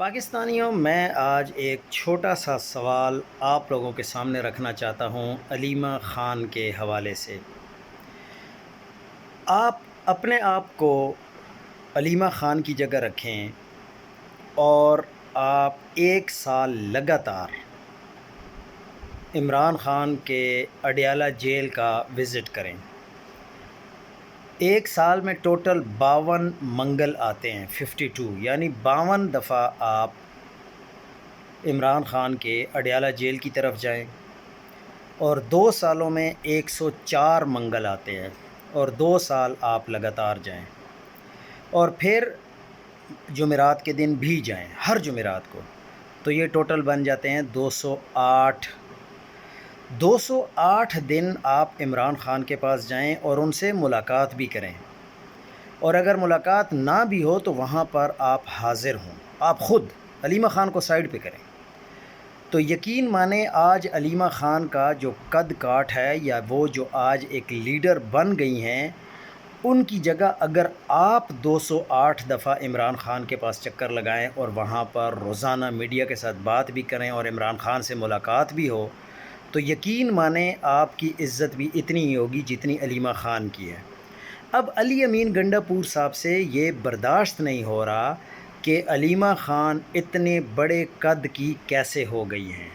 پاکستانیوں، میں آج ایک چھوٹا سا سوال آپ لوگوں کے سامنے رکھنا چاہتا ہوں علیمہ خان کے حوالے سے۔ آپ اپنے آپ کو علیمہ خان کی جگہ رکھیں اور آپ ایک سال لگاتار عمران خان کے اڈیالہ جیل کا وزٹ کریں۔ ایک سال میں ٹوٹل 52 منگل آتے ہیں، 52، یعنی 52 دفعہ آپ عمران خان کے اڈیالہ جیل کی طرف جائیں، اور 2 سالوں میں 104 منگل آتے ہیں، اور 2 سال آپ لگاتار جائیں، اور پھر جمعرات کے دن بھی جائیں، ہر جمعرات کو، تو یہ ٹوٹل بن جاتے ہیں 208۔ 208 دن آپ عمران خان کے پاس جائیں اور ان سے ملاقات بھی کریں، اور اگر ملاقات نہ بھی ہو تو وہاں پر آپ حاضر ہوں، آپ خود علیمہ خان کو سائڈ پہ کریں۔ تو یقین مانیں، آج علیمہ خان کا جو قد کاٹ ہے، یا وہ جو آج ایک لیڈر بن گئی ہیں، ان کی جگہ اگر آپ 208 دفعہ عمران خان کے پاس چکر لگائیں اور وہاں پر روزانہ میڈیا کے ساتھ بات بھی کریں اور عمران خان سے ملاقات بھی ہو، تو یقین مانیں آپ کی عزت بھی اتنی ہی ہوگی جتنی علیمہ خان کی ہے۔ اب علی امین گنڈا پور صاحب سے یہ برداشت نہیں ہو رہا کہ علیمہ خان اتنے بڑے قد کی کیسے ہو گئی ہیں۔